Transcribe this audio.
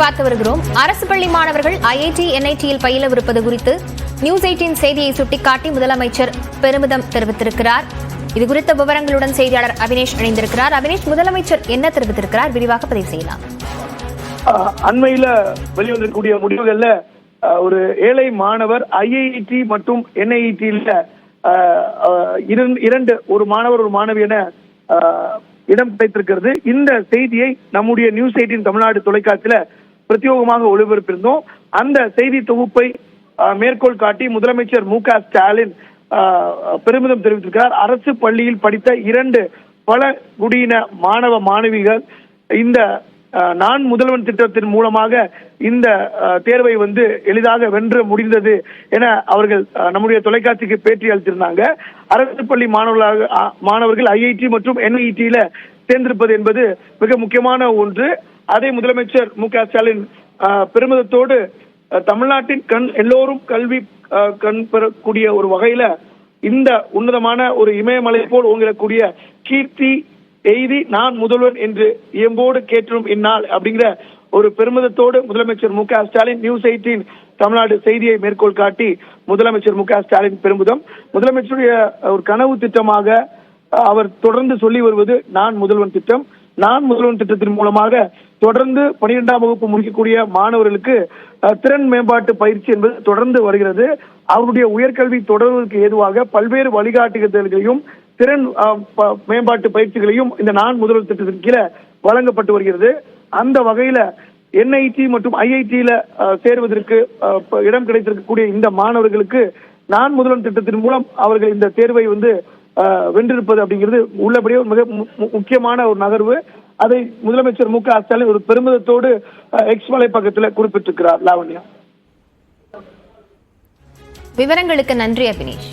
பார்த்து வருகிறோம். அரசு பள்ளி மாணவர்கள் ஐஐடி என்ஐடியில் பயிலவிருப்பது குறித்து நியூஸ் 18 செய்தியை சுட்டிக்காட்டி முதலமைச்சர் பெருமிதம் தெரிவித்திருக்கிறார். இது குறித்த விவரங்களுடன் செய்தியாளர் அபினேஷ் இணைந்திருக்கிறார். அபினேஷ், முதலமைச்சர் என்ன தெரிவித்திருக்கிறார்? விரிவாக பதிவு செய்யலாம். அண்மையில வெளிவந்திருக்கக்கூடிய முடிவுகள்ல ஒரு ஏழை மாணவர் ஐஐடி மற்றும் என்ஐடியில இரண்டு ஒரு மாணவர் ஒரு மாணவி என இடம் கிடைத்திருக்கிறது. இந்த செய்தியை நம்முடைய நியூஸ் 18 தமிழ்நாடு தொலைக்காட்சியில பிரத்யேகமாக ஒளிபரப்பியிருந்தோம். அந்த செய்தி தொகுப்பை மேற்கோள் காட்டி முதலமைச்சர் மு.க. ஸ்டாலின் பெருமிதம் தெரிவித்திருக்கிறார். அரசு பள்ளியில் படித்த 2 பழங்குடியின மாணவ மாணவிகள் இந்த நான் முதல்வன் திட்டத்தின் மூலமாக இந்த தேர்வை எளிதாக வென்று முடிந்தது என அவர்கள் நம்முடைய தொலைக்காட்சிக்கு பேட்டி அளித்திருந்தாங்க. அரசு பள்ளி மாணவர்கள் ஐஐடி மற்றும் என்ஐடியில தேர்ந்தெடுப்பது என்பது மிக முக்கியமான ஒன்று. அதை முதலமைச்சர் மு.க. ஸ்டாலின் பெருமிதத்தோடு தமிழ்நாட்டின் எல்லோரும் கல்வி கண் பெறக்கூடிய ஒரு வகையில இந்த உன்னதமான ஒரு இமயமலை போல் ஓங்கிடக்கூடிய கீர்த்தி எய்தி நான் முதல்வன் என்று இயம்போடு கேட்டும் இந்நாள் அப்படிங்கிற ஒரு பெருமிதத்தோடு முதலமைச்சர் மு.க. ஸ்டாலின் நியூஸ் 18 தமிழ்நாடு செய்தியை மேற்கோள் காட்டி முதலமைச்சர் மு.க. ஸ்டாலின் பெருமிதம். முதலமைச்சருடைய ஒரு கனவு திட்டமாக அவர் தொடர்ந்து சொல்லி வருவது நான் முதல்வன் திட்டம். நான் முதல்வன் திட்டத்தின் மூலமாக தொடர்ந்து 12ஆம் வகுப்பு முடிக்கக்கூடிய மாணவர்களுக்கு திறன் மேம்பாட்டு பயிற்சி என்பது தொடர்ந்து வருகிறது. அவருடைய உயர்கல்வி தொடர்வதற்கு ஏதுவாக பல்வேறு வழிகாட்டுதல்களையும் திறன் மேம்பாட்டு பயிற்சிகளையும் இந்த நான் முதல்வர் திட்டத்தின் கீழே வழங்கப்பட்டு வருகிறது. அந்த வகையில என்ஐடி மற்றும் ஐஐடியில சேர்வதற்கு இடம் கிடைத்திருக்கக்கூடிய இந்த மாணவர்களுக்கு நான் முதல்வர் திட்டத்தின் மூலம் அவர்கள் இந்த தேர்வை வென்றிருப்பது அப்படிங்கிறது உள்ளபடியே மிக முக்கியமான ஒரு நகர்வு. அதை முதலமைச்சர் மு.க. ஸ்டாலின் ஒரு பெருமிதத்தோடு எக்ஸ் வலைப்பக்கத்தில் குறிப்பிட்டிருக்கிறார். லாவண்யா, விவரங்களுக்கு நன்றி அபினேஷ்.